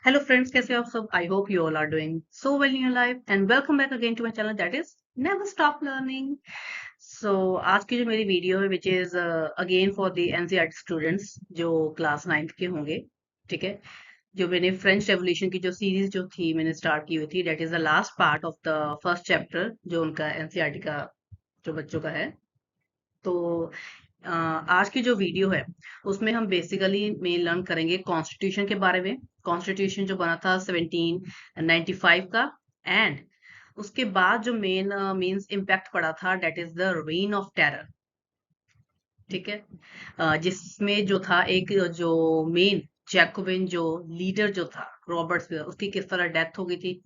Hello friends, कैसे हो आप सब? I hope you all are doing so well in your life and welcome back again to my channel that is Never Stop Learning. So आज की जो मेरी video है which is again for the NCERT students जो class 9th के होंगे, ठीक है? जो मैंने फ्रेंच रेवोल्यूशन की जो सीरीज जो थी मैंने स्टार्ट की हुई थी that is the last part of the first chapter जो उनका NCERT का जो बच्चों का है। तो आज की जो वीडियो है उसमें हम बेसिकली मेन लर्न करेंगे कॉन्स्टिट्यूशन के बारे में। कॉन्स्टिट्यूशन जो बना था 1795 का एंड उसके बाद जो मेन मींस इम्पैक्ट पड़ा था that is the reign of terror, ठीक है। जिसमें जो था एक जो मेन जैकोबिन जो लीडर जो था रॉबर्ट्सविलर, उसकी किस तरह डेथ हो गई थी।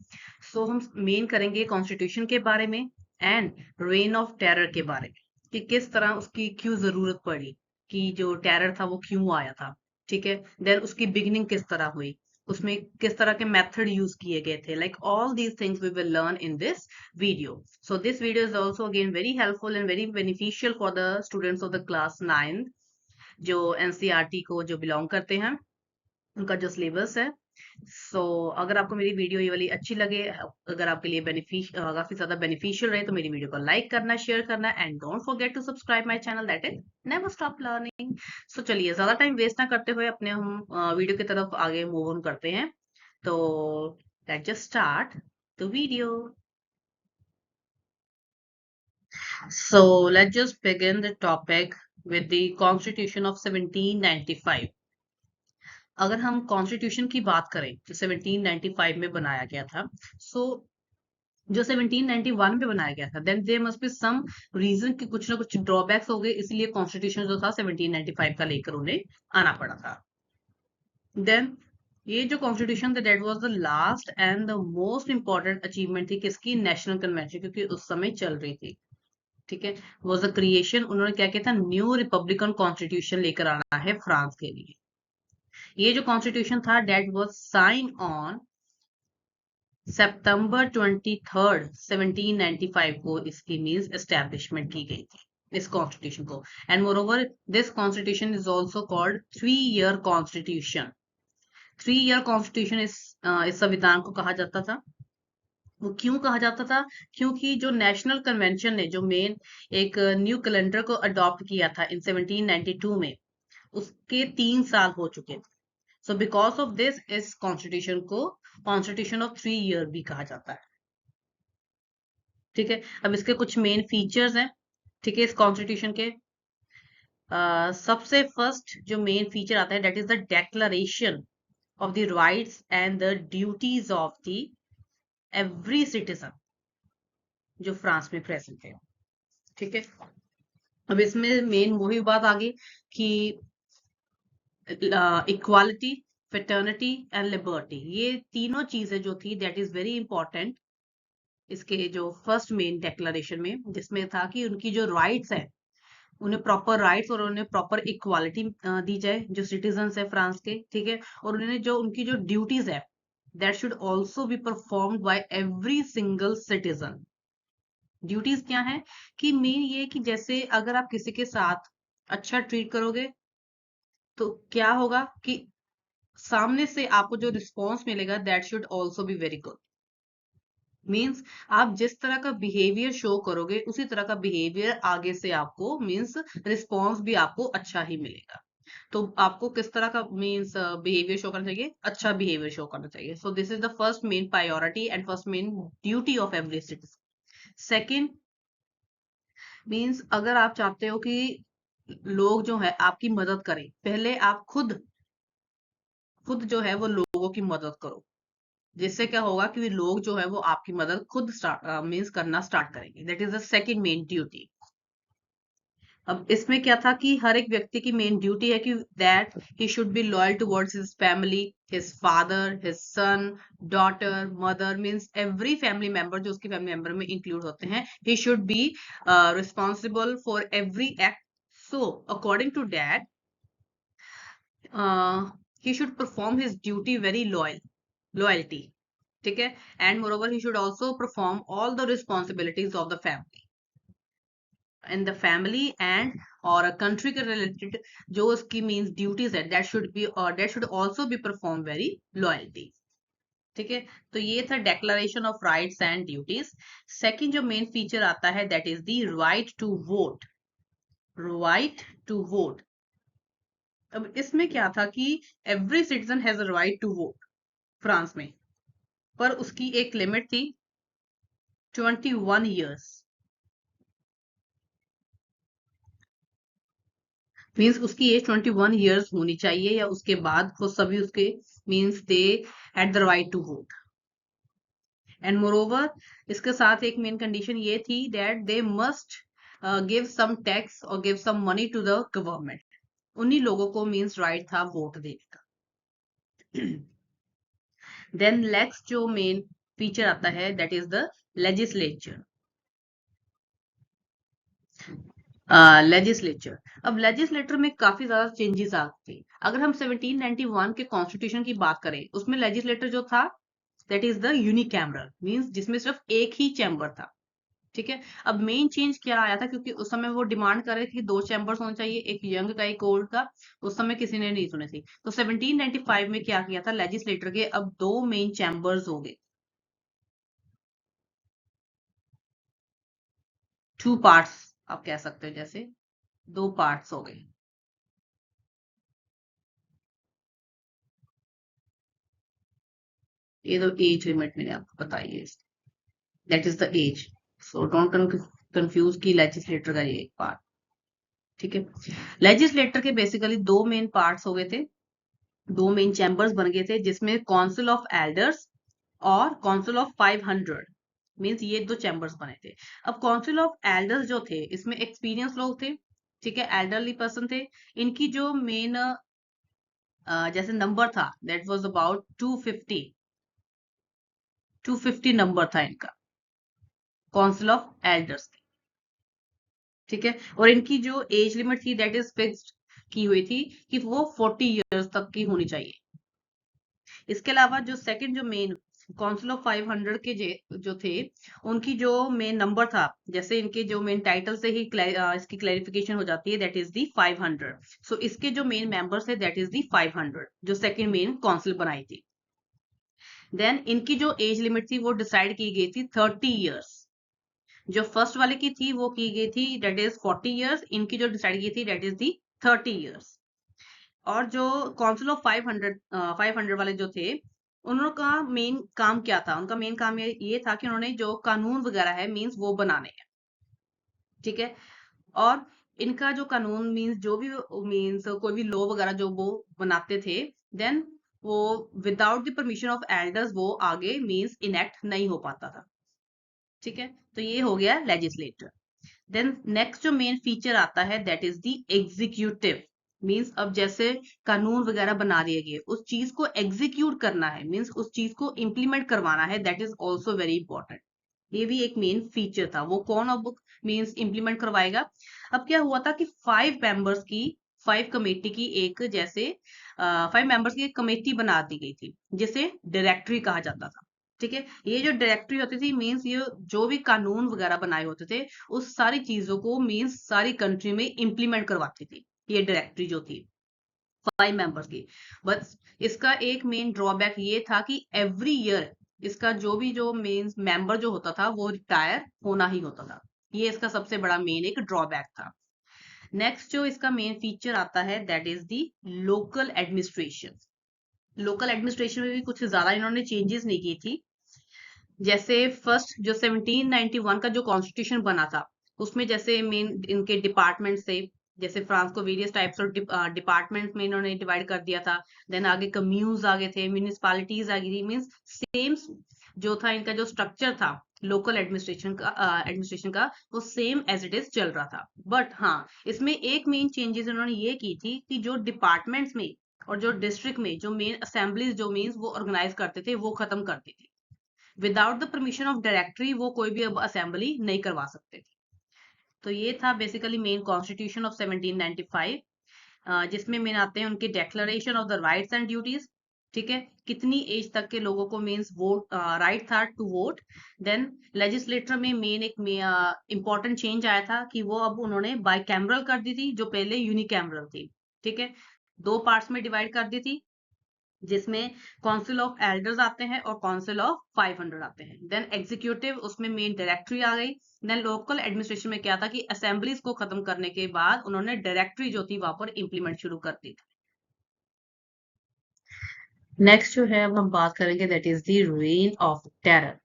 सो हम मेन करेंगे कॉन्स्टिट्यूशन के बारे में एंड रेन ऑफ टेरर के बारे में कि किस तरह उसकी क्यों जरूरत पड़ी, कि जो टेरर था वो क्यों आया था, ठीक है। देन उसकी बिगिनिंग किस तरह हुई, उसमें किस तरह के मेथड यूज किए गए थे, like all these things we will learn in this video. So this video is also again very helpful and very beneficial for the students of the class 9 जो NCERT को जो बिलोंग करते हैं, उनका जो सिलेबस है। अगर आपको मेरी वीडियो ये वाली अच्छी लगे, अगर आपके लिए काफी ज्यादा बेनिफिशियल रहे तो मेरी वीडियो को लाइक करना, शेयर करना and don't forget to subscribe my channel that is never stop learning. चलिए ज्यादा टाइम वेस्ट ना करते हुए अपने हम वीडियो की तरफ आगे मूव ऑन करते हैं। तो let's just start the video. So let's just begin the topic with the Constitution of 1795. अगर हम कॉन्स्टिट्यूशन की बात करें जो 1795 में बनाया गया था, सो जो 1791 में बनाया गया था, then there must be some reason कि कुछ ना कुछ ड्रॉबैक्स हो गए, इसलिए कॉन्स्टिट्यूशन जो था 1795 का लेकर उन्हें आना पड़ा था। देन ये जो कॉन्स्टिट्यूशन था that was the last and the most important achievement थी किसकी, नेशनल कन्वेंशन, क्योंकि उस समय चल रही थी, ठीक है। वॉज द क्रिएशन, उन्होंने क्या किया था, न्यू रिपब्लिकन कॉन्स्टिट्यूशन लेकर आना है फ्रांस के लिए। ये जो कॉन्स्टिट्यूशन था that was signed on September 23, 1795 को इसकी मीन्स एस्टेब्लिशमेंट की गई थी इस कॉन्स्टिट्यूशन को। And more over this constitution is also called 3 year constitution. 3 year constitution इस संविधान को कहा जाता था। वो क्यों कहा जाता था, क्योंकि जो नेशनल कन्वेंशन ने जो मेन एक न्यू कैलेंडर को अडॉप्ट किया था इन 1792 में, उसके 3 साल हो चुके थे। सो बिकॉज ऑफ दिस इस कॉन्स्टिट्यूशन को कॉन्स्टिट्यूशन ऑफ 3 ईयर भी कहा जाता है, ठीक है। अब इसके कुछ मेन फीचर्स हैं, ठीक है, इस कॉन्स्टिट्यूशन के। सबसे फर्स्ट जो मेन फीचर आता है that is the declaration of the rights and the duties of the every citizen जो फ्रांस में प्रेजेंट है, ठीक है। अब इसमें मेन वही बात आ गई कि इक्वालिटी, फ्रेटर्निटी एंड लिबर्टी, ये तीनों चीजें जो थी दैट इज वेरी इंपॉर्टेंट इसके जो फर्स्ट मेन डिक्लेरेशन में, जिसमें था कि उनकी जो राइट्स है उन्हें प्रॉपर राइट्स और उन्हें प्रॉपर इक्वालिटी दी जाए जो सिटीजन्स है फ्रांस के, ठीक है। और उन्हें जो उनकी जो ड्यूटीज है that should also be performed by every single citizen. Duties क्या है कि मेन ये कि जैसे अगर आप किसी के साथ अच्छा ट्रीट करोगे तो क्या होगा कि सामने से आपको जो रिस्पॉन्स मिलेगा that should also be very good. Means आप जिस तरह का बिहेवियर शो करोगे उसी तरह का बिहेवियर आगे से आपको मीन्स रिस्पॉन्स भी आपको अच्छा ही मिलेगा। तो आपको किस तरह का मीन्स बिहेवियर शो करना चाहिए, अच्छा बिहेवियर शो करना चाहिए। सो this is the first main priority and first main duty of every citizen. Second means अगर आप चाहते हो कि लोग जो है आपकी मदद करें, पहले आप खुद खुद जो है वो लोगों की मदद करो, जिससे क्या होगा कि लोग जो है वो आपकी मदद खुद मीन्स करना स्टार्ट करेंगे। That is the second main duty. अब इसमें क्या था कि हर एक व्यक्ति की मेन ड्यूटी है कि that he should be loyal towards his family, his father, his son, daughter, mother, means every family member जो उसकी फैमिली मेंबर में इंक्लूड होते हैं, he should be responsible for every act. So according to that he should perform his duty very loyalty, ठीक है। And moreover he should also perform all the responsibilities of the family in the family and और a country के related जो उसकी means duties है that should be or that should also be performed very loyalty। ठीक है, तो ये था declaration of rights and duties. Second जो मेन फीचर आता है that is the right to vote. Right to vote. अब इसमें क्या था कि every citizen has a right to vote France में, पर उसकी एक लिमिट थी 21 ईयर्स। मीन्स उसकी एज 21 ईयर्स होनी चाहिए या उसके बाद वो सभी उसके means they had the right to vote. And moreover इसके साथ एक मेन कंडीशन ये थी that they must give some tax और give some money to the government. उन्हीं लोगों को मीन्स राइट था वोट देने का। देन नेक्स्ट जो मेन फीचर आता है that is the legislature. Legislature. अब लेजिस्लेटर में काफी ज्यादा चेंजेस आ गए। अगर हम 1791 के कॉन्स्टिट्यूशन की बात करें उसमें लेजिस्लेटर जो था that is the unicameral means जिसमें सिर्फ एक ही चैम्बर था। ठीक है, अब मेन चेंज क्या आया था क्योंकि उस समय वो डिमांड कर रहे थे 2 चैम्बर्स होने चाहिए, एक यंग का एक ओल्ड का। उस समय किसी ने नहीं सुनी थी, तो 1795 में क्या किया था लेजिस्लेटर के अब 2 मेन चैम्बर्स हो गए, 2 पार्ट्स आप कह सकते हो, जैसे 2 पार्ट्स हो गए। ये तो एज लिमिट मैंने आपको बताई है, that is the age. So don't confuse की लेजिस्लेटर का ये पार्ट। ठीक है, लेजिस्लेटर के बेसिकली 2 मेन पार्ट्स हो गए थे, 2 मेन चैम्बर्स बन गए थे जिसमें काउंसिल ऑफ एल्डर्स और काउंसिल ऑफ 500 मींस ये 2 चैम्बर्स बने थे। अब काउंसिल ऑफ एल्डर्स जो थे इसमें एक्सपीरियंस लोग थे, ठीक है, एल्डरली पर्सन थे। इनकी जो मेन जैसे नंबर था दैट वाज अबाउट 250 नंबर था इनका काउंसिल ऑफ एल्डर्स। ठीक है, और इनकी जो एज लिमिट थी दैट इज फिक्स्ड की हुई थी कि वो 40 ईयर्स तक की होनी चाहिए। इसके अलावा जो सेकंड जो मेन काउंसिल ऑफ 500 के जो थे उनकी जो मेन नंबर था, जैसे इनके जो मेन टाइटल से ही इसकी क्लैरिफिकेशन हो जाती है दैट इज दी 500। सो इसके जो मेन मेंबर्स है दैट इज दी 500 जो सेकंड मेन काउंसिल बनाई थी। देन इनकी जो एज लिमिट थी वो डिसाइड की गई थी 30 ईयर्स। जो फर्स्ट वाले की थी वो की गई थी दैट इज 40 ईयर्स, इनकी जो डिसाइड की थी दैट इज दी 30 ईयर्स। और जो काउंसिल ऑफ 500 वाले जो थे उन्होंने का मेन काम क्या था, उनका मेन काम ये था कि उन्होंने जो कानून वगैरह है मीन्स वो बनाने हैं। ठीक है, और इनका जो कानून मीन्स जो भी मीन्स कोई भी लॉ वगैरह जो वो बनाते थे देन वो without the permission of elders वो आगे मीन्स इनेक्ट नहीं हो पाता था। ठीक है, तो ये हो गया लेजिस्लेटर। देन नेक्स्ट जो मेन फीचर आता है that is the executive. Means अब जैसे कानून वगैरह बना दिए गए उस चीज को एग्जीक्यूट करना है मीन्स उस चीज को इम्प्लीमेंट करवाना है that is also very important. ये भी एक मेन फीचर था, वो कौन अब मीन्स इम्प्लीमेंट करवाएगा। अब क्या हुआ था कि 5 मेंबर्स की 5 कमेटी की एक जैसे 5 मेंबर्स की एक कमेटी बना दी गई थी जिसे डायरेक्टरी कहा जाता था। ठीक है, ये जो डायरेक्टरी होती थी मीन्स ये जो भी कानून वगैरह बनाए होते थे उस सारी चीजों को मीन्स सारी कंट्री में इम्प्लीमेंट करवाती थी ये डायरेक्टरी जो थी 5 मेंबर्स की। बस इसका एक मेन ड्रॉबैक ये था कि एवरी ईयर इसका जो भी जो मेन मेंबर जो होता था वो रिटायर होना ही होता था। ये इसका सबसे बड़ा मेन एक ड्रॉबैक था। नेक्स्ट जो इसका मेन फीचर आता है that is the local administration. Local administration में भी कुछ ज्यादा इन्होंने चेंजेस नहीं की थी। जैसे फर्स्ट जो 1791 का जो कॉन्स्टिट्यूशन बना था उसमें जैसे मेन इनके डिपार्टमेंट थे, जैसे फ्रांस को वेरियस टाइप्स ऑफ डिपार्टमेंट में इन्होंने डिवाइड कर दिया था। देन आगे कम्यून्स आ गए थे, म्यूनिसिपालिटीज आ गई थी मीन्स सेम जो था इनका जो स्ट्रक्चर था लोकल एडमिनिस्ट्रेशन का वो सेम एज इट इज चल रहा था। बट हाँ, इसमें एक मेन चेंजेस इन्होंने ये की थी कि जो डिपार्टमेंट्स में और जो डिस्ट्रिक्ट में जो मेन असेंबलीज जो मीन्स वो ऑर्गेनाइज करते थे वो खत्म कर दी थी। Without the permission of directory वो कोई भी अब असेंबली नहीं करवा सकते थे। तो ये था बेसिकली मेन कॉन्स्टिट्यूशन ऑफ 1795, जिसमें मेन आते हैं उनके declaration of the rights and duties. ठीक है, कितनी एज तक के लोगों को मीन्स वोट राइट था टू वोट। देन लेजिस्लेटर में मेन एक इंपॉर्टेंट चेंज आया था कि वो अब उन्होंने बाइकैमरल कर दी थी जो पहले यूनिकैमरल थी। ठीक है, 2 पार्ट्स में डिवाइड कर दी थी। जिसमें काउंसिल ऑफ एल्डर्स आते हैं और काउंसिल ऑफ 500 आते हैं। देन एग्जीक्यूटिव, उसमें मेन डायरेक्टरी आ गई। देन लोकल एडमिनिस्ट्रेशन में क्या था कि असेंबलीज को खत्म करने के बाद उन्होंने डायरेक्टरी जो थी वहां पर इंप्लीमेंट शुरू कर दी थी। नेक्स्ट जो है अब हम बात करेंगे that is the reign of terror.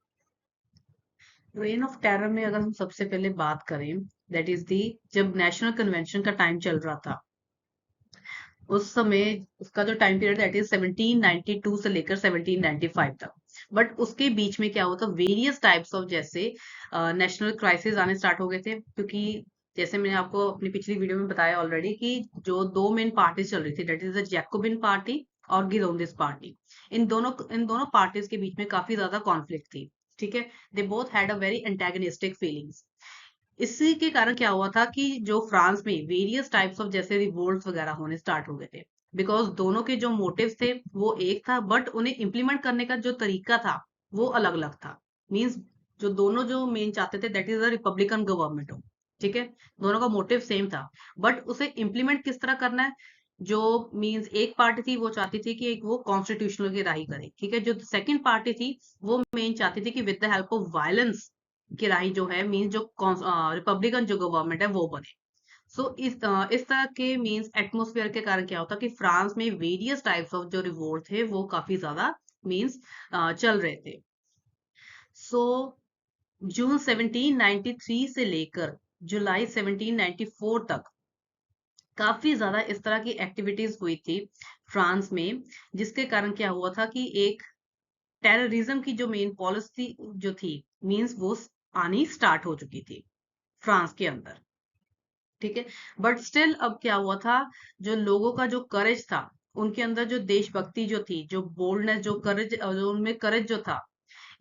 Reign of terror में अगर हम सबसे पहले बात करें दैट इज दी, जब नेशनल कन्वेंशन का टाइम चल रहा था उस समय उसका जो टाइम पीरियड दैट इज 1792 से लेकर 1795 तक। बट उसके बीच में क्या हुआ था, वेरियस टाइप्स ऑफ जैसे नेशनल क्राइसिस आने स्टार्ट हो गए थे, क्योंकि जैसे मैंने आपको अपनी पिछली वीडियो में बताया ऑलरेडी कि जो दो मेन पार्टीज चल रही थी that is the Jacobian party और गिरोंदिस पार्टी। इन दोनों पार्टीज के बीच में काफी ज्यादा कॉन्फ्लिक्ट थी। ठीक है, they both had a very antagonistic feelings. इसी के कारण क्या हुआ था कि जो फ्रांस में वेरियस टाइप्स ऑफ जैसे रिवोल्ट्स वगैरह होने स्टार्ट हो गए थे, बिकॉज दोनों के जो मोटिव्स थे वो एक था, बट उन्हें इम्प्लीमेंट करने का जो तरीका था वो अलग अलग था। मींस जो दोनों जो मेन चाहते थे that is a Republican government हो। ठीक है, दोनों का मोटिव सेम था, बट उसे इम्प्लीमेंट किस तरह करना है। जो मींस एक पार्टी थी वो चाहती थी कि एक वो कॉन्स्टिट्यूशनल की राही करे। ठीक है, जो सेकंड पार्टी थी वो मेन चाहती थी कि with the help of violence की राही जो है मीन्स जो रिपब्लिकन जो गवर्नमेंट है वो बने। सो इस तरह के मीन्स एटमोस्फेयर के कारण क्या होता कि फ्रांस में वेरियस टाइप्स ऑफ जो रिवोल्ट थे वो काफी ज्यादा मीन्स चल रहे थे। सो जून 1793 से लेकर जुलाई 1794 तक काफी ज्यादा इस तरह की एक्टिविटीज हुई थी फ्रांस में, जिसके कारण क्या हुआ था कि एक टेररिज्म की जो मेन पॉलिसी जो थी मींस वो आनी स्टार्ट हो चुकी थी फ्रांस के अंदर। ठीक है, बट स्टिल अब क्या हुआ था, जो लोगों का जो करेज था, उनके अंदर जो देशभक्ति जो थी, जो बोल्डनेस, जो करेज, जो उनमें करेज जो था,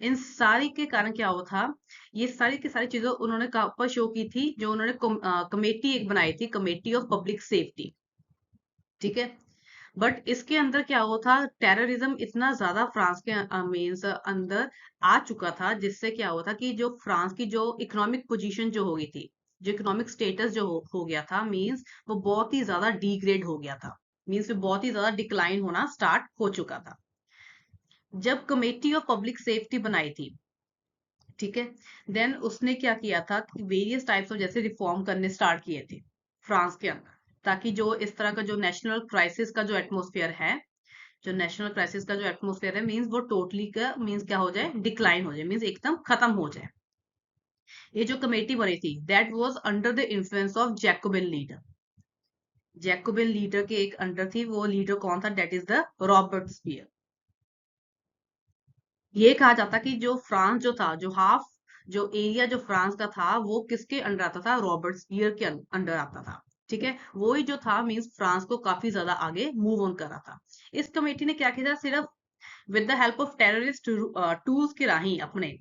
इन सारी के कारण क्या हुआ था, ये सारी की सारी चीजें उन्होंने पर शो की थी। जो उन्होंने कमेटी एक बनाई थी, कमेटी ऑफ पब्लिक सेफ्टी। ठीक है, बट इसके अंदर क्या हुआ था, टेररिज्म इतना ज्यादा फ्रांस के मीन्स अंदर आ चुका था, जिससे क्या हुआ था कि जो फ्रांस की जो इकोनॉमिक पोजीशन जो हो गई थी, जो इकोनॉमिक स्टेटस जो हो गया था मीन्स वो बहुत ही ज्यादा डिग्रेड हो गया था। मीन्स बहुत ही ज्यादा डिक्लाइन होना स्टार्ट हो चुका था। जब कमेटी ऑफ पब्लिक सेफ्टी बनाई थी, ठीक है, देन उसने क्या किया था कि वेरियस टाइप्स ऑफ जैसे रिफॉर्म करने स्टार्ट किए थे फ्रांस के अंदर, ताकि जो इस तरह का जो नेशनल क्राइसिस का जो एटमोस्फेयर है, जो नेशनल क्राइसिस का जो एटमोस्फेयर है मींस वो टोटली का मींस क्या हो जाए, डिक्लाइन हो जाए, मींस एकदम खत्म हो जाए। ये जो कमेटी बनी थी that was under the influence of Jacobin leader. Jacobin leader के एक अंडर थी, वो लीडर कौन था, that is the Robert Spear. ये कहा जाता कि जो फ्रांस जो था, जो हाफ जो एरिया जो फ्रांस का था वो किसके अंडर आता था, रॉबर्ट स्पीयर के अंडर आता था। ठीक है, वो ही जो था मींस फ्रांस को काफी ज्यादा आगे मूव ऑन कर रहा था। इस कमेटी ने क्या किया था, सिर्फ with the help of terrorist tools के राही अपने,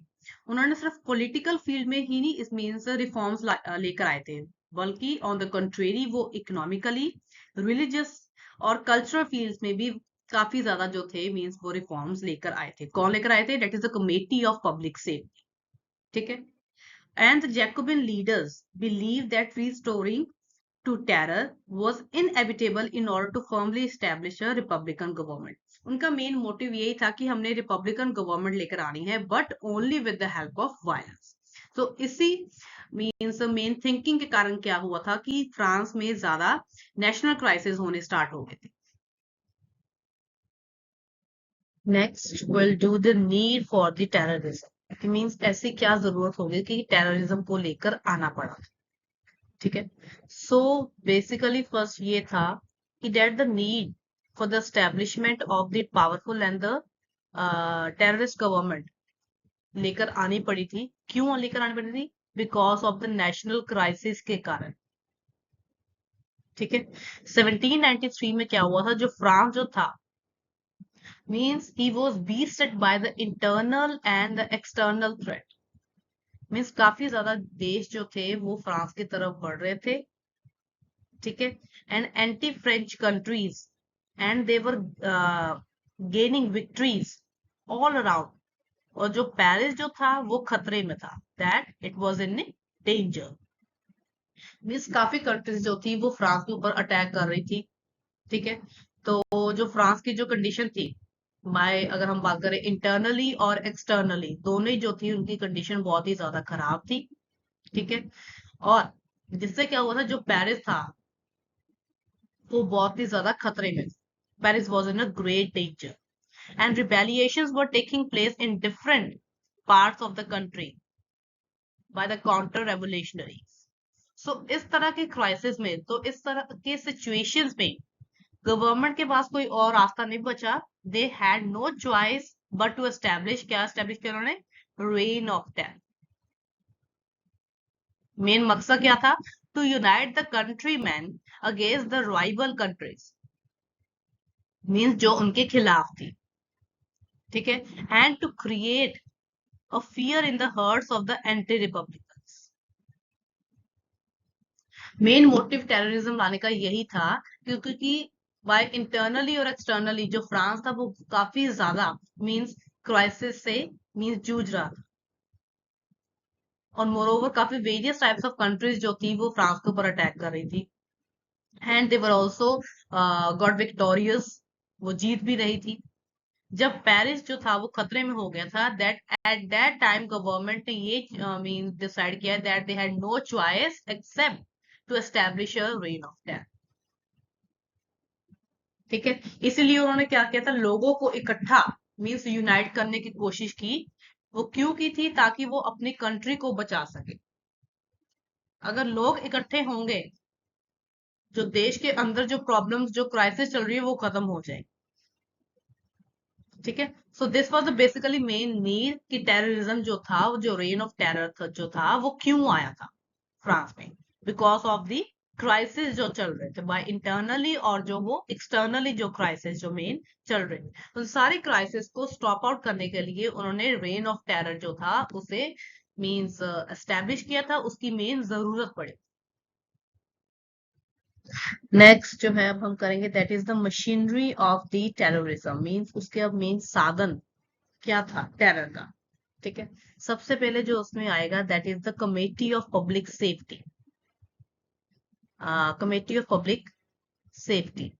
उन्होंने सिर्फ पॉलिटिकल फील्ड में ही नहीं इस मीन्स रिफॉर्म्स लेकर आए थे, बल्कि ऑन द कंट्रेरी वो इकोनॉमिकली, रिलीजियस और कल्चरल फील्ड्स में भी काफी ज्यादा जो थे मीन्स वो रिफॉर्म्स लेकर आए थे। कौन लेकर आए थे, that is the committee of public safety. ठीक है, and the Jacobin leaders believe that restoring to terror was inevitable in order to firmly establish a republican government. उनका मेन मोटिव यही था कि हमने रिपब्लिकन गवर्नमेंट लेकर आनी है, but only with the help of violence. तो इसी मीन्स मेन थिंकिंग के कारण क्या हुआ था कि फ्रांस में ज्यादा नेशनल क्राइसिस होने स्टार्ट हो गए थे। Next will do the need for the terrorism, means ऐसी क्या जरूरत होगी कि टेररिज्म को लेकर आना पड़ा। ठीक है, सो बेसिकली फर्स्ट ये था कि that the need for the establishment of the powerful and the terrorist government लेकर आनी पड़ी थी। क्यों लेकर आनी पड़ी थी, because of the national crisis के कारण। ठीक है, 1793 में क्या हुआ था, जो फ्रांस जो था means he was beset by the internal and the external threat. Means काफी ज्यादा देश जो थे वो फ्रांस की तरफ बढ़ रहे थे। ठीक है, and anti French countries and they were gaining victories all around. और जो पेरिस जो था वो खतरे में था, that it was in danger. Means काफी कंट्रीज जो थी वो फ्रांस के ऊपर अटैक कर रही थी। ठीक है, तो जो फ्रांस की जो कंडीशन थी बाय अगर हम बात करें इंटरनली और एक्सटर्नली, दोनों ही जो थी उनकी कंडीशन बहुत ही ज्यादा खराब थी। ठीक है, और जिससे क्या हुआ था, जो पेरिस था वो बहुत ही ज्यादा खतरे में। Paris was in a great danger and retaliations were taking place in different parts of the country by the counter revolutionaries. So इस तरह के क्राइसिस में, तो इस तरह के सिचुएशंस में गवर्नमेंट के पास कोई और रास्ता नहीं बचा। They had no choice but to establish, क्या एस्टेब्लिश किया उन्होंने, रेन ऑफ टेरर। मेन मकसद क्या था, to unite the country man against the rival countries, means जो उनके खिलाफ थी। ठीक है, and to create a fear in the hearts of the anti-republicans. Main motive terrorism लाने का यही था, क्योंकि बाय इंटरनली और एक्सटर्नली जो फ्रांस था वो काफी ज्यादा मींस क्राइसिस से मींस जूझ रहा था, और मोरोवर काफी वेरियस टाइप्स ऑफ कंट्रीज जो थी वो फ्रांस के ऊपर अटैक कर रही थी, and they were also got victorious, वो जीत भी रही थी। जब पेरिस जो था वो खतरे में हो गया था, that at that time government ने ये मीन डिसाइड किया that they had no choice except to establish a reign of terror. ठीक है, इसीलिए उन्होंने क्या किया था, लोगों को इकट्ठा मीन्स यूनाइट करने की कोशिश की। वो क्यों की थी, ताकि वो अपनी कंट्री को बचा सके। अगर लोग इकट्ठे होंगे, जो देश के अंदर जो प्रॉब्लम्स जो क्राइसिस चल रही है वो खत्म हो जाए। ठीक है, so this was the basically main need कि टेररिज्म जो था, वो जो रेन ऑफ टेरर था, जो था वो क्यों आया था फ्रांस में, बिकॉज ऑफ द क्राइसिस जो चल रहे थे बाय इंटरनली, और जो वो एक्सटर्नली जो क्राइसिस जो मेन चल रहे थे, उन सारी क्राइसिस को स्टॉप आउट करने के लिए उन्होंने रेन ऑफ टेरर जो था उसे मींस एस्टेब्लिश किया था, उसकी मेन जरूरत पड़ी। नेक्स्ट जो है अब हम करेंगे, that is the machinery of the terrorism, means उसके अब मेन साधन क्या था टेरर का। ठीक है, सबसे पहले जो उसमें आएगा that is the committee of public safety. Committee of public safety,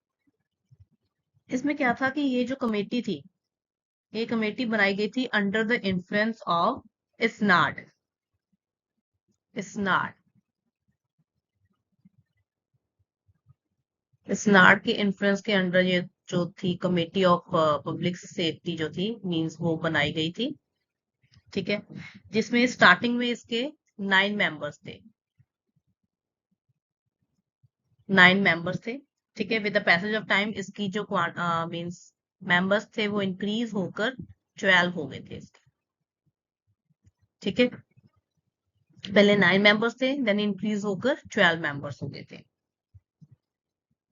इसमें क्या था कि ये जो कमेटी थी, ये कमेटी बनाई गई थी अंडर द इन्फ्लुएंस ऑफ इसनाड। इसनाड, इसनाड के इन्फ्लुएंस के अंडर ये जो थी कमेटी ऑफ पब्लिक सेफ्टी जो थी मींस वो बनाई गई थी। ठीक है, जिसमें स्टार्टिंग में इसके 9 मेंबर्स थे, 9 मेंबर्स थे। ठीक है, with the passage of time इसकी जो मींस मेंबर्स थे वो इंक्रीज होकर 12 हो गए थे इसके। ठीक है, पहले 9 मेंबर्स थे, देन इंक्रीज होकर 12 मेंबर्स हो गए थे।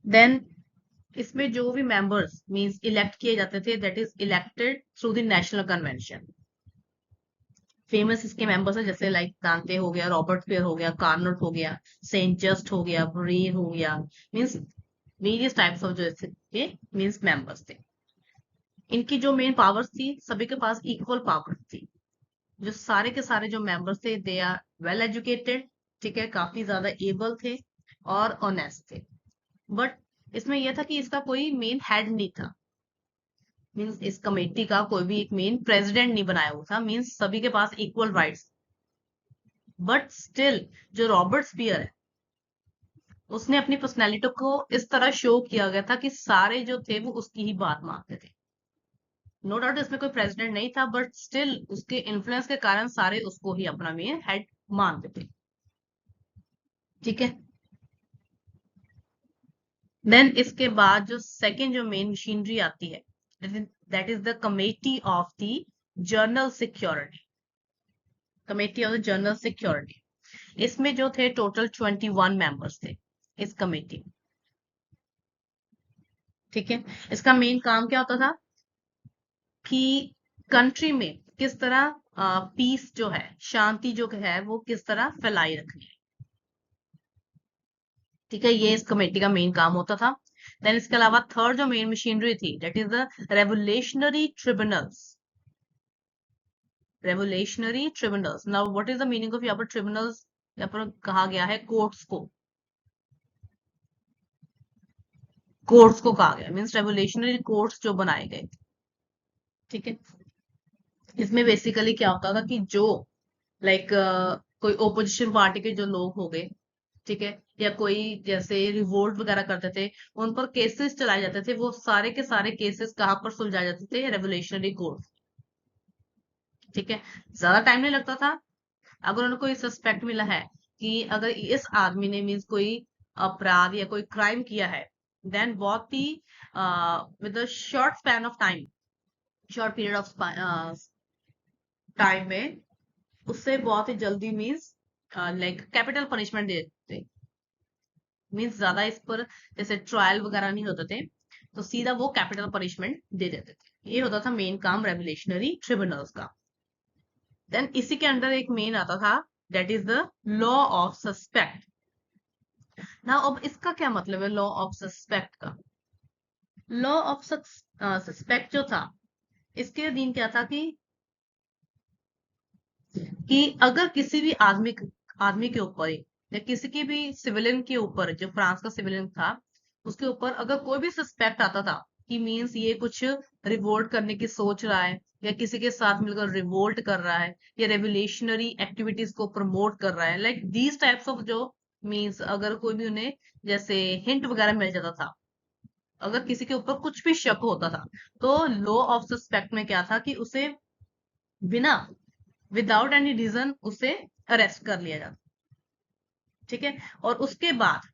देन इसमें जो भी मेंबर्स मींस इलेक्ट किए जाते थे, that is elected through the national convention. Famous इसके मेंबर्स है जैसे लाइक दांते हो गया, रॉबर्ट फेयर हो गया, कार्नट हो गया, सेंट जस्ट हो गया, ब्रेन हो गया, मींस वेरियस टाइप्स ऑफ जो इसके मींस मेंबर्स थे। इनकी जो मेन पावर्स थी, सभी के पास इक्वल पावर थी। जो सारे के सारे जो मेंबर्स थे, दे आर वेल एजुकेटेड। ठीक है, काफी ज्यादा एबल थे और ऑनेस्ट थे। बट इसमें यह था कि इसका कोई मेन हेड नहीं था, मीन्स इस कमेटी का कोई भी एक मेन प्रेसिडेंट नहीं बनाया हुआ था, मीन्स सभी के पास इक्वल राइट्स। बट स्टिल जो रॉबर्ट स्पीयर है, उसने अपनी पर्सनैलिटी को इस तरह शो किया गया था कि सारे जो थे वो उसकी ही बात मानते थे। नो डाउट इसमें कोई प्रेसिडेंट नहीं था, बट स्टिल उसके इन्फ्लुएंस के कारण सारे उसको ही अपना मेन हेड मानते थे। ठीक है, देन इसके बाद जो सेकेंड जो मेन मशीनरी आती है, that is the committee of the journal security. Committee of the journal security, इसमें जो थे टोटल 21 मेंबर्स थे इस कमेटी में। ठीक है, इसका मेन काम क्या होता था कि कंट्री में किस तरह पीस जो है, शांति जो है वो किस तरह फैलाई रखनी है। ठीक है, ये इस कमेटी का मेन काम होता था। देन इसके अलावा थर्ड जो मेन मशीनरी थी, that is the revolutionary tribunals. Revolutionary tribunals, now what is the meaning of यहाँ पर ट्रिब्यूनल्स, यहाँ पर कहा गया है कोर्ट्स को, कोर्ट्स को कहा गया मीन्स रेवोल्यूशनरी कोर्ट्स जो बनाए गए। ठीक है। इसमें बेसिकली क्या होता था कि जो लाइक कोई ओपोजिशन पार्टी के जो लोग हो गए, ठीक है, या कोई जैसे रिवोल्ट वगैरह करते थे, उन पर केसेस चलाए जाते थे। वो सारे के सारे केसेस कहाँ पर सुलझाए जाते थे? Revolutionary court. ठीक है, ज्यादा टाइम नहीं लगता था। अगर उन्हें कोई सस्पेक्ट मिला है कि अगर इस आदमी ने मीन्स कोई अपराध या कोई क्राइम किया है, देन बहुत ही with short span of time, short period of time में उससे बहुत ही जल्दी मीन्स लाइक कैपिटल पनिशमेंट दे देते। मीन्स ज्यादा इस पर जैसे ट्रायल वगैरह नहीं होते थे, तो सीधा वो कैपिटल पनिशमेंट दे देते थे। ये होता था मेन काम रेवोल्यूशनरी ट्रिब्यूनल्स का। देन इसी के अंडर एक मेन आता था, that is the law of suspect. ना अब इसका क्या मतलब है लॉ ऑफ सस्पेक्ट का? लॉ ऑफ सस्पेक्ट जो था, इसके अधीन क्या था कि अगर किसी भी आदमी के ऊपर या किसी की भी सिविलियन के ऊपर, जो फ्रांस का सिविलियन था, उसके ऊपर अगर कोई भी सस्पेक्ट आता था कि मीन्स ये कुछ रिवोल्ट करने की सोच रहा है, या किसी के साथ मिलकर रिवोल्ट कर रहा है, या रेवोल्यूशनरी एक्टिविटीज को प्रमोट कर रहा है, लाइक दीज टाइप्स ऑफ जो मीन्स अगर कोई भी उन्हें जैसे हिंट वगैरह मिल जाता था, अगर किसी के ऊपर कुछ भी शक होता था, तो लॉ ऑफ सस्पेक्ट में क्या था कि उसे बिना विदाउट एनी रीजन उसे अरेस्ट कर लिया जाता। ठीक है, और उसके बाद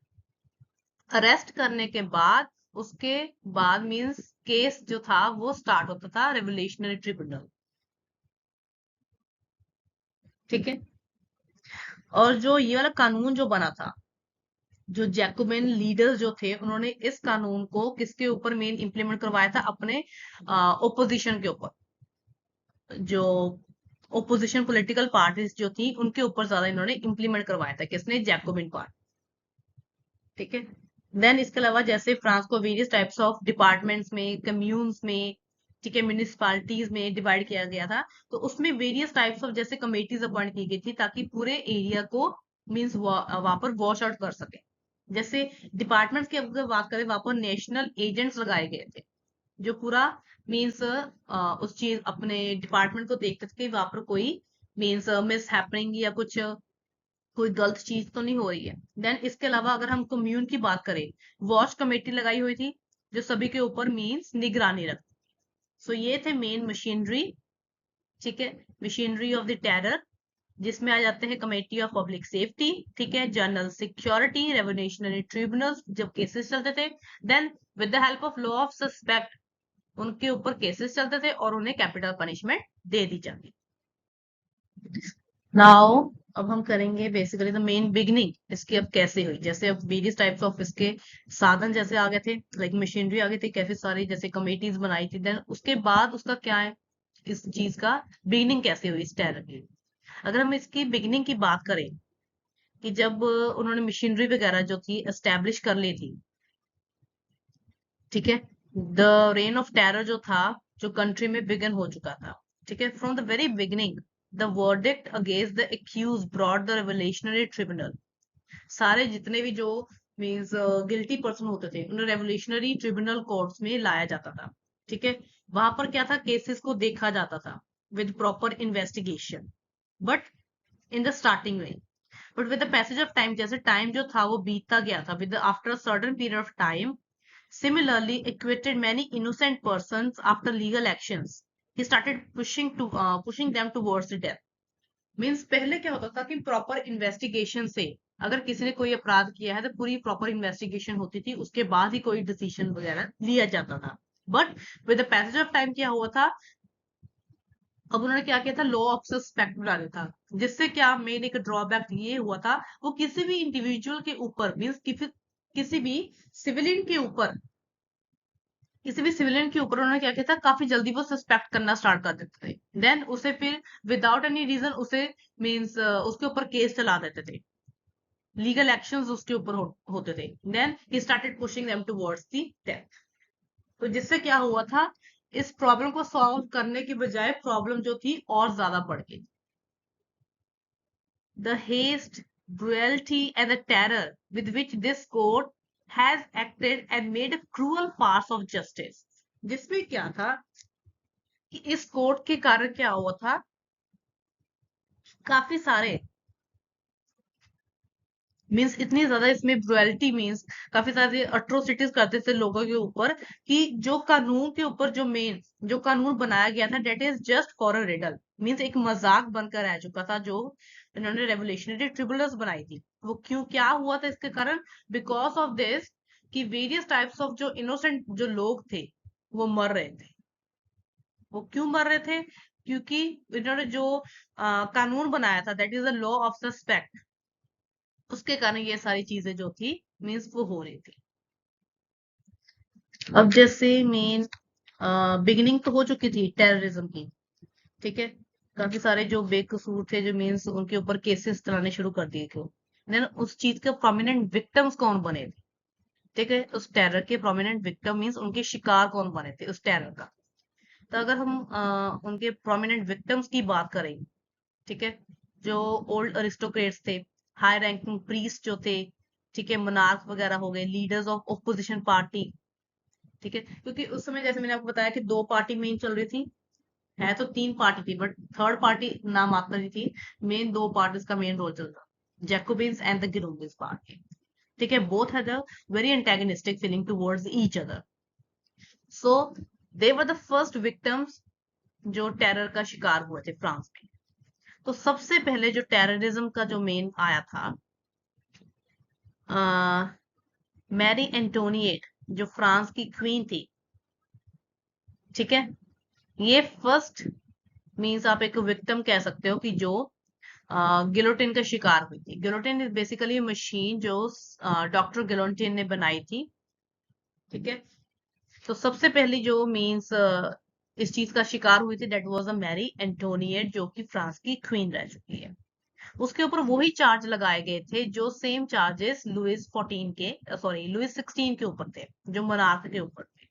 अरेस्ट करने के बाद उसके बाद मींस केस जो था वो स्टार्ट होता था रेवोल्यूशनरी ट्रिब्यूनल। ठीक है, और जो ये वाला कानून जो बना था, जो जैकोबिन लीडर्स जो थे, उन्होंने इस कानून को किसके ऊपर मेन इंप्लीमेंट करवाया था? अपने ओपोजिशन के ऊपर। जो ओपोजिशन पॉलिटिकल पार्टीज जो थी उनके ऊपर ज्यादा इन्होंने इंप्लीमेंट करवाया था। किसने? Jacobian party. ठीक है, देन इसके अलावा जैसे फ्रांस को वेरियस टाइप्स ऑफ डिपार्टमेंट्स में, कम्यून्स में, ठीक है, म्यूनिसिपालिटीज में डिवाइड किया गया था। तो उसमें वेरियस टाइप्स ऑफ जैसे कमेटीज अपॉइंट की गई थी ताकि पूरे एरिया को मीन्स वहां पर वॉश आउट कर सके। जैसे डिपार्टमेंट्स की अगर बात करें, वहां पर नेशनल एजेंट्स लगाए गए थे, जो पूरा मीन्स उस चीज अपने डिपार्टमेंट को देखते थे कि वहां पर कोई मीन्स मिस हैपनिंग या कुछ कोई गलत चीज तो नहीं हो रही है। देन इसके अलावा अगर हम कम्यून की बात करें, वॉच कमेटी लगाई हुई थी जो सभी के ऊपर मीन्स निगरानी रखती। सो ये थे मेन मशीनरी। ठीक है, मशीनरी ऑफ द टेरर, जिसमें आ जाते हैं कमेटी ऑफ पब्लिक सेफ्टी, ठीक है, जनरल सिक्योरिटी, रेवोल्यूशनरी ट्रिब्यूनल्स जब केसेस चलते थे, then with the help of law of suspect उनके ऊपर केसेस चलते थे और उन्हें कैपिटल पनिशमेंट दे दी जाती। नाउ अब हम करेंगे बेसिकली द मेन बिगनिंग इसकी अब कैसे हुई। जैसे अब वेरियस टाइप्स ऑफ इसके साधन जैसे आ गए थे, लाइक मशीनरी आ गई थी, काफी सारी जैसे कमेटीज बनाई थी, देन उसके बाद उसका क्या है, इस चीज का बिगनिंग कैसे हुई इस टेरर की। अगर हम इसकी बिगनिंग की बात करें कि जब उन्होंने मशीनरी वगैरह जो थी एस्टेब्लिश कर ली थी, ठीक है, द रेन ऑफ टेरर जो था, जो कंट्री में बिगन हो चुका था। ठीक है, from the very beginning the verdict against the accuse brought the revolutionary tribunal. सारे जितने भी जो मीन्स गिल्टी पर्सन होते थे उन्हें रेवोल्यूशनरी ट्रिब्यूनल कोर्ट्स में लाया जाता था। ठीक है, वहां पर क्या था, केसेस को देखा जाता था with proper investigation, but in the starting में। But with the passage of time, जैसे टाइम जो था वो बीतता गया था, with after a certain period of time, similarly acquitted many innocent persons after legal actions. He started pushing them towards the death. Means पहले क्या होता था कि प्रॉपर इन्वेस्टिगेशन से, अगर किसी ने कोई अपराध किया है तो पूरी प्रॉपर इन्वेस्टिगेशन होती थी, उसके बाद ही कोई डिसीजन वगैरह लिया जाता था। But with the passage of time क्या हुआ था, अब उन्होंने क्या किया था, लॉ ऑफ सस्पेक्ट बना दिया था। जिससे क्या मेन एक ड्रॉबैक ये हुआ था, वो किसी भी इंडिविजुअल के ऊपर मीन्स किसी भी सिविलियन के ऊपर, किसी भी सिविलियन के ऊपर उन्होंने क्या किया था, काफी जल्दी वो सस्पेक्ट करना स्टार्ट कर देते थे। देन उसे फिर विदाउट एनी रीजन उसे मीन्स उसके ऊपर केस चला देते थे, लीगल एक्शंस उसके ऊपर होते थे। Then he started pushing them towards the death. तो जिससे क्या हुआ था, इस प्रॉब्लम को सॉल्व करने की बजाय प्रॉब्लम जो थी और ज्यादा बढ़ गई। The haste, cruelty, and the terror with which this court has acted and made a cruel farce of justice. जिसमें क्या था कि इस कोड के कारण क्या हुआ था, काफी सारे मीन्स इतनी ज्यादा इसमें ब्रुएलिटी मीन्स काफी सारे अट्रोसिटीज करते थे लोगों के ऊपर, कि जो कानून के ऊपर जो कानून बनाया गया था that is just for a riddle, means एक मजाक बनकर रह चुका था। जो इन्होंने रेवोल्यूशनरी ट्रिब्यूनल्स बनाई थी वो क्यों क्या हुआ था इसके कारण, बिकॉज ऑफ दिस, कि वेरियस टाइप्स ऑफ जो इनोसेंट जो लोग थे वो मर रहे थे। वो क्यों मर रहे थे, क्योंकि इन्होंने जो कानून बनाया था that is the law of suspect, उसके कारण ये सारी चीजें जो थी मीन्स वो हो रही थी। अब जैसे मेन बिगिनिंग तो हो चुकी थी टेररिज्म की, ठीक है। काफी सारे जो बेकसूर थे जो मीन्स उनके ऊपर केसेस चलाने शुरू कर दिए थे। देन उस चीज के प्रोमिनेंट विक्टिम्स कौन बने थे, ठीक है। उस टेरर के प्रोमिनेंट विक्टिम मीन्स उनके शिकार कौन बने थे उस टेरर का। तो अगर हम उनके प्रोमिनेंट विक्टिम्स की बात करें, ठीक है, जो ओल्ड अरिस्टोक्रेट्स थे, हाई रैंकिंग प्रीस्ट जो थे, ठीक है, मोनार्क वगैरह हो गए, लीडर्स ऑफ ओपोजिशन पार्टी, ठीक है। क्योंकि उस समय जैसे मैंने आपको बताया कि दो पार्टी मेन चल रही थी, है तो तीन पार्टी थी बट थर्ड पार्टी नाम मात्र ही थी। मेन दो पार्टीज का मेन रोल चलता, Jacobins and the Girondins party, ठीक है। Both had a very antagonistic feeling towards each other. So they were the first victims जो टेरर का शिकार हुए थे फ्रांस में। तो सबसे पहले जो टेररिज्म का जो मेन आया था, मैरी एंटोनिएट जो फ्रांस की क्वीन थी, ठीक है। ये फर्स्ट मीन्स आप एक विक्टिम कह सकते हो कि जो गिलोटिन का शिकार हुई थी। गिलोटिन इज बेसिकली मशीन जो डॉक्टर गिलोटिन ने बनाई थी, ठीक है। तो सबसे पहली जो मीन्स इस चीज का शिकार हुई थी that was a Mary Antoinette जो कि फ्रांस की क्वीन रह चुकी है। उसके ऊपर वही चार्ज लगाए गए थे जो सेम चार्जेस लुइस 14 के सॉरी लुइस 16 के ऊपर थे, जो मोनार्क के ऊपर थे,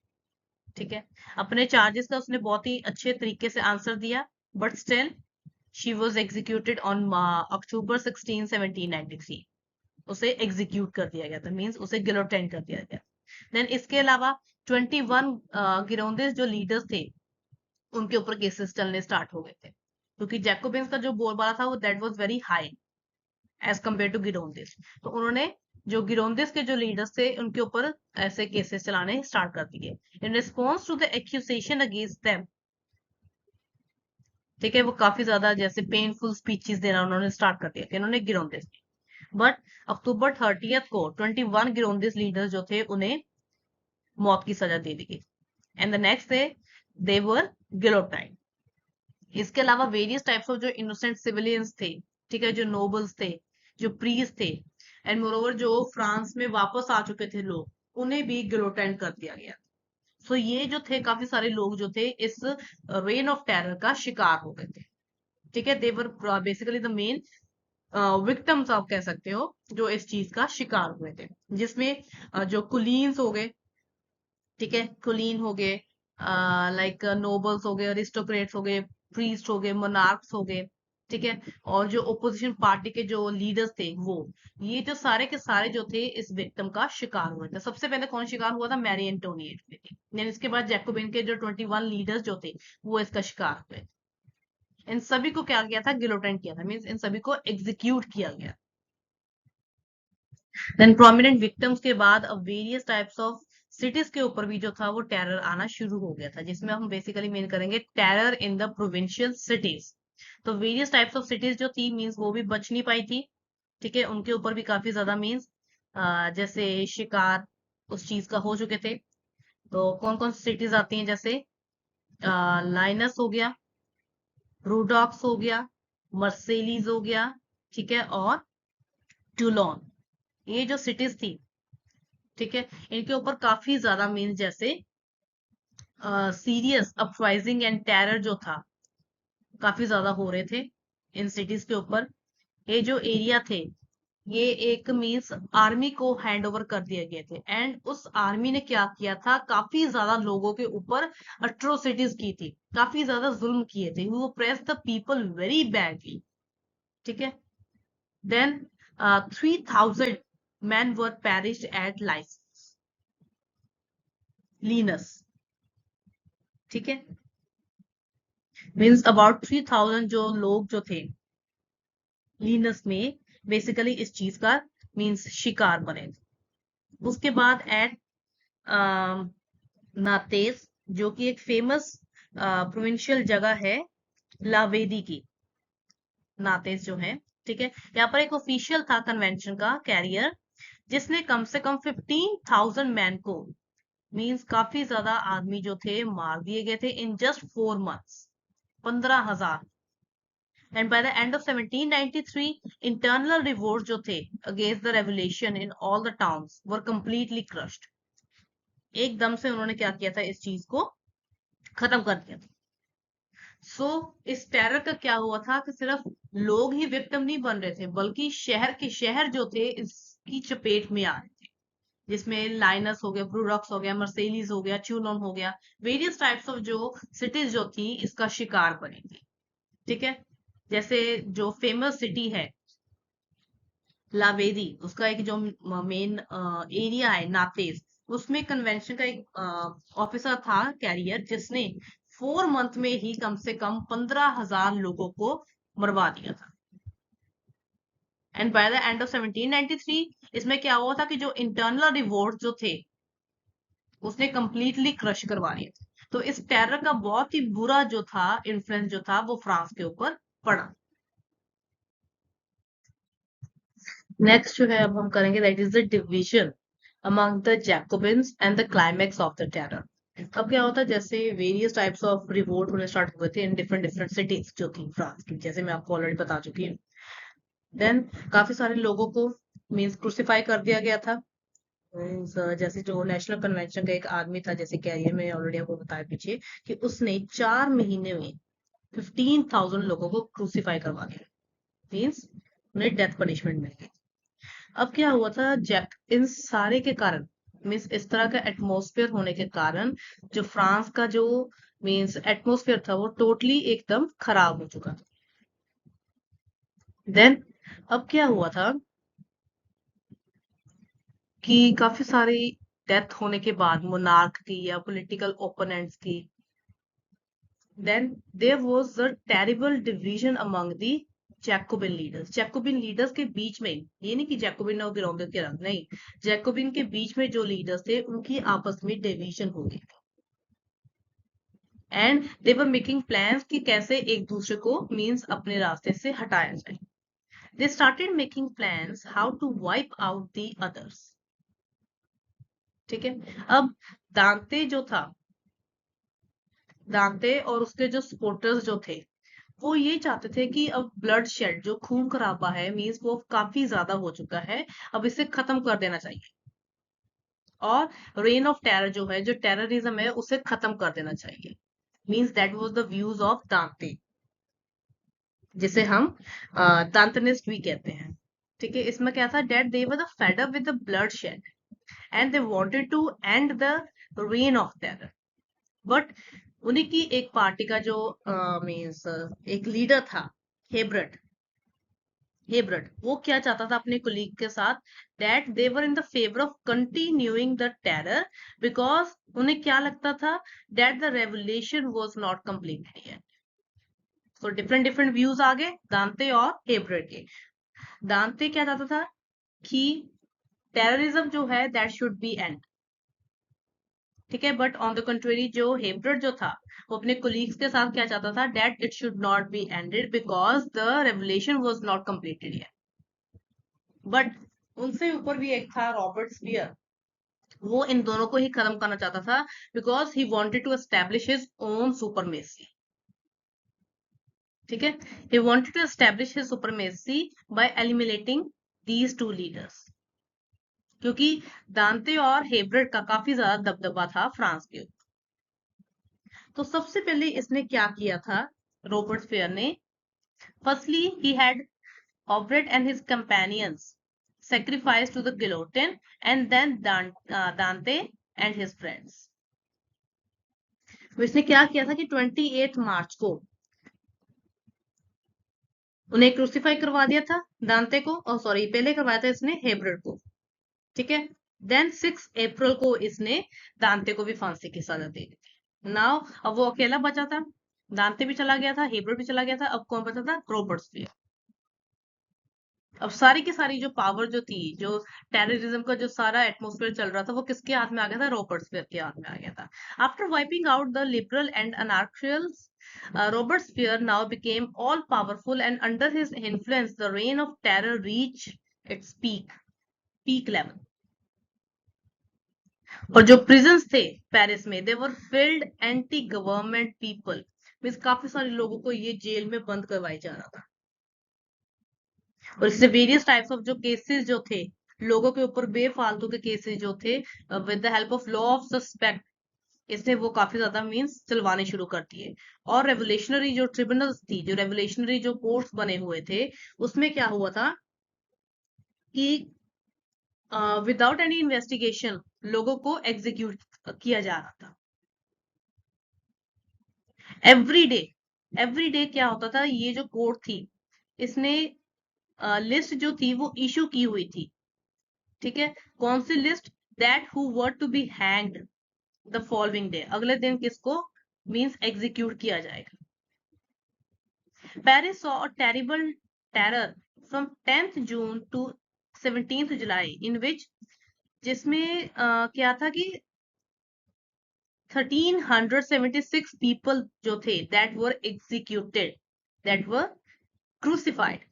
ठीक है। अपने चार्जेस का उसने बहुत ही अच्छे तरीके से आंसर दिया, but still she was executed on October 16 1793। उसे एग्जीक्यूट कर दिया गया था, मीन्स उसे गिलोटाइन कर दिया गया। देन इसके अलावा 21 गिरोंदेस जो लीडर्स थे उनके ऊपर केसेस चलने स्टार्ट हो गए थे, क्योंकि जैकोबिन्स का जो बोलबाला था वो that was very high as compare to Girondins. तो उन्होंने जो गिरोंदेस के जो लीडर्स थे उनके ऊपर ऐसे केसेस चलाने स्टार्ट कर दिए in response to the accusation against them, ठीक है। वो काफी ज्यादा जैसे पेनफुल स्पीचेस देना उन्होंने स्टार्ट कर दिया कि उन्होंने गिरोंदेस, बट अक्टूबर 30 को 21 गिरोंदेस लीडर्स जो थे उन्हें मौत की सजा दे दी गई, and the next day they were guillotine. इसके अलावा वेरियस टाइप्स ऑफ जो इनोसेंट सिविलियंस थे, ठीक है, जो नोबल्स थे, जो प्रीस्ट थे, एंड मोरोवर जो फ्रांस में वापस आ चुके थे लोग उन्हें भी गिलोटाइन कर दिया गया। सो ये जो थे काफी सारे लोग जो थे इस रेन ऑफ टेरर का शिकार हो गए थे, ठीक है। देवर बेसिकली द मेन विक्टिम्स आप कह सकते हो जो इस चीज का शिकार हुए थे, जिसमें जो कुलीन्स हो गए, ठीक है, कुलीन हो गए, लाइक नोबल्स हो गए, अरिस्टोक्रेट्स हो गए, प्रीस्ट हो गए, मोनार्क्स हो गए, ठीक है। और जो ओपोजिशन पार्टी के जो लीडर्स थे वो, ये जो सारे के सारे जो थे इस विक्टिम का शिकार हुए थे। सबसे पहले कौन शिकार हुआ था, मैरी एंटोनिएट थे। देन इसके बाद जैकोबिन के जो 21 लीडर्स जो थे वो इसका शिकार हुए। इन सभी को क्या किया था, गिलोटाइन किया था, मीन्स इन सभी को एग्जीक्यूट किया गया। देन प्रोमिनेंट विक्टिम्स के बाद अब वेरियस टाइप्स ऑफ सिटीज के ऊपर भी जो था वो टेरर आना शुरू हो गया था, जिसमें हम बेसिकली मेन करेंगे terror in the provincial cities. तो वेरियस टाइप्स ऑफ सिटीज जो थी मीन्स वो भी बच नहीं पाई थी, ठीक है। उनके ऊपर भी काफी ज्यादा मीन्स जैसे शिकार उस चीज का हो चुके थे। तो कौन कौन सी सिटीज आती हैं, जैसे लाइनस हो गया, रूडॉक्स हो गया, मर्सेलीज हो गया, ठीक है, और टूलोन। ये जो सिटीज थी, ठीक है, इनके ऊपर काफी ज्यादा मीन्स जैसे सीरियस अपराइजिंग एंड टेरर जो था काफी ज्यादा हो रहे थे इन सिटीज के ऊपर। ये जो एरिया थे ये एक मीन्स आर्मी को हैंड ओवर कर दिए गए थे, एंड उस आर्मी ने क्या किया था, काफी ज्यादा लोगों के ऊपर अट्रोसिटीज की थी, काफी ज्यादा जुल्म किए थे, वो press the people very badly, ठीक है। Then 3000 men were perished at Lyons, ठीक है। मीन्स अबाउट 3000 जो लोग जो थे लीनस में बेसिकली इस चीज का मीन्स शिकार बने थे। उसके बाद एट नातेस जो कि एक फेमस प्रोविंशियल जगह है लावेदी की, नातेस जो है, ठीक है, यहाँ पर एक ऑफिशियल था कन्वेंशन का कैरियर जिसने कम से कम 15,000 मैन को मीन्स काफी ज्यादा आदमी जो थे मार दिए गए थे in just 4 months, 15,000। And by the end of 1793 internal revolt जो थे against the revolution in all the towns were completely crushed. एकदम से उन्होंने क्या किया था, इस चीज को खत्म कर दिया था। इस टेरर का क्या हुआ था कि सिर्फ लोग ही विक्टिम नहीं बन रहे थे बल्कि शहर के शहर जो थे इसकी चपेट में आ रहे थे, जिसमें लाइनस हो गया, ब्रूरक्स हो गया, मर्सेलीज हो गया, च्यूनन हो गया, वेरियस टाइप्स ऑफ जो सिटीज जो थी इसका शिकार बनी थी। ठीक है, जैसे जो फेमस सिटी है लावेदी, उसका एक जो मेन एरिया है नातेज, उसमें कन्वेंशन का एक ऑफिसर था कैरियर जिसने 4 मंथ में ही कम से कम 15,000 लोगों को मरवा दिया था। And by the end of 1793 इसमें क्या हुआ था कि जो इंटरनल रिवोल्ट जो थे उसने कंप्लीटली क्रश करवा दिए थे। तो इस टेरर का बहुत ही बुरा जो था इन्फ्लुएंस जो था वो फ्रांस के ऊपर पड़ा। नेक्स्ट जो है अब हम करेंगे that is the division among the Jacobins and the climax of the terror. अब क्या होता है, जैसे वेरियस टाइप्स ऑफ रिवोल्ट होने स्टार्ट हुए थे इन डिफरेंट डिफरेंट सिटीज जो थी फ्रांस की, जैसे मैं आपको ऑलरेडी बता चुकी हूँ। देन काफी सारे लोगों को मीन्स क्रूसिफाई कर दिया गया था। मीन्स जैसे जो नेशनल कन्वेंशन का एक आदमी था, जैसे कैरियर में ऑलरेडी आपको बताया पीछे, कि उसने 4 महीने में 15,000 लोगों को क्रूसिफाई करवा दिया, मीन्स उन्हें डेथ पनिशमेंट मिल गई। अब क्या हुआ था, जैक इन सारे के कारण मीन्स इस तरह का एटमॉस्फेयर होने के कारण जो फ्रांस का जो मीन्स एटमॉस्फेयर था वो टोटली एकदम खराब हो चुका था। देन अब क्या हुआ था कि काफी सारी डेथ होने के बाद मोनार्क की या पॉलिटिकल ओपोनेंट्स की, then there was a terrible division among the Jacobin leaders. Jacobin leaders के बीच में, ये नहीं कि जैकोबिन और गिरोंगे के रंग नहीं, जैकोबिन के बीच में जो लीडर्स थे उनकी आपस में डिवीजन हो गई and they were making plans कि कैसे एक दूसरे को मींस अपने रास्ते से हटाया जाए। They started making plans how to wipe out the others. ठीक है, अब दांते जो था, दांते और उसके जो सपोर्टर्स जो थे वो ये चाहते थे कि अब ब्लड शेड जो खून खराबा है मींस वो काफी ज्यादा हो चुका है, अब इसे खत्म कर देना चाहिए और रेन ऑफ टेरर जो है, जो टेररिज्म है उसे खत्म कर देना चाहिए। Means that was the views of दांते, जिसे हम दांतनिस्ट भी कहते हैं। ठीक है, इसमें क्या था, that they were the fed up with the bloodshed and they wanted to end the reign of terror. But उन्हीं की एक पार्टी का जो मींस एक लीडर था, हेब्रट, हेब्रट वो क्या चाहता था अपने कुलीग के साथ, that they were in the favour of continuing the terror, because उन्हें क्या लगता था, that the revolution was not completed yet. So different different views आ गए दांते और हेब्रट के। दांते क्या चाहता था कि टेररिज्म जो है दैट शुड बी एंड, ठीक है, बट ऑन द कंट्री जो हेब्रट जो था वो अपने कोलीग्स के साथ क्या चाहता था, that it should not be ended because the revolution was not completed yet. But उनसे ऊपर भी एक था रॉबर्ट स्पीयर, वो इन दोनों को ही खत्म करना चाहता था because he wanted to establish his own supremacy. ठीक है, he wanted to establish his supremacy by eliminating these two leaders, क्योंकि दांते और हेब्रट का काफी ज्यादा दबदबा था फ्रांस के ऊपर। तो सबसे पहले इसने क्या किया था रॉबर्ट स्पीयर ने, firstly he had Obred and his companions sacrificed to the guillotine, and then Dante and his friends. तो इसने क्या किया था कि 28 मार्च को उन्हें क्रूसिफाई करवा दिया था, दांते को, और सॉरी पहले करवाया था इसने हेब्रट को। ठीक है, देन 6 अप्रैल को इसने दांते को भी फांसी की सजा दे दी थी। नाउ अब वो अकेला बचा था, दांते भी चला गया था, हेबर्ट भी चला गया था, अब कौन बचा था? रॉबर्ट्सफियर। अब सारी की सारी जो पावर जो थी, जो टेररिज्म का जो सारा एटमॉस्फेयर चल रहा था, वो किसके हाथ में आ गया था? रॉबर्ट्सफियर के हाथ में आ गया था। After wiping out the liberal and anarchists, Robespierre now became all powerful, and under his influence the reign of terror reached its peak level. और जो prisons थे पेरिस में, they were filled anti government people, means काफी सारे लोगों को ये jail में बंद करवाया जा रहा था। और इससे वेरियस टाइप्स ऑफ जो केसेस जो थे, लोगों के ऊपर बेफालतू के केसेस जो थे, with the help of law of suspect, इसने वो काफी ज्यादा मीन्स चलवाने शुरू कर दिए। और रेवोल्यूशनरी जो ट्रिब्यूनल्स थी, जो रेवोल्यूशनरी जो कोर्ट्स बने हुए थे, उसमें क्या हुआ था कि विदाउट एनी इन्वेस्टिगेशन लोगों को एग्जीक्यूट किया जा रहा था। एवरी डे क्या होता था, ये जो कोर्ट थी, इसने लिस्ट जो थी वो इशू की हुई थी। ठीक है, कौन सी list? That who were to be hanged the following day, अगले दिन किसको मींस एग्जीक्यूट किया जाएगा। Paris saw a terrible terror from 10th June to 17th July, in which, जिसमें क्या था कि 1376 पीपल जो थे that were executed, that were crucified.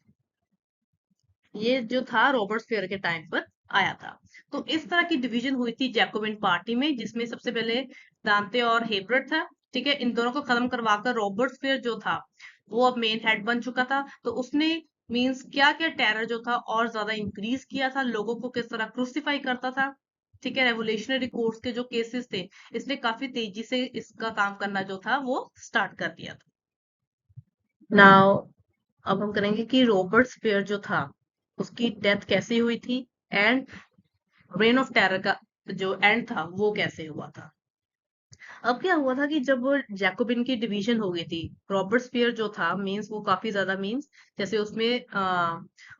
ये जो था रॉबर्ट्सफियर के टाइम पर आया था। तो इस तरह की डिवीजन हुई थी जैकोबिन पार्टी में, जिसमें सबसे पहले दांते और हेबर्ट था। ठीक है, इन दोनों को खत्म करवाकर रॉबर्ट्सफियर जो था वो अब मेन हेड बन चुका था। तो उसने मींस क्या क्या टेरर जो था और ज्यादा इंक्रीज किया था, लोगों को किस तरह क्रूसिफाई करता था। ठीक है, रेवोल्यूशनरी कोर्ट्स के जो केसेस थे, इसने काफी तेजी से इसका काम करना जो था वो स्टार्ट कर दिया था। नाउ अब हम करेंगे कि रॉबर्ट्सफियर जो था उसकी डेथ कैसे हुई थी, एंड रेन ऑफ टेरर का जो एंड था वो कैसे हुआ था। अब क्या हुआ था कि जब जैकोबिन की डिवीजन हो गई थी, रॉबर्ट्सफियर जो था मींस वो काफी ज्यादा मींस जैसे उसमें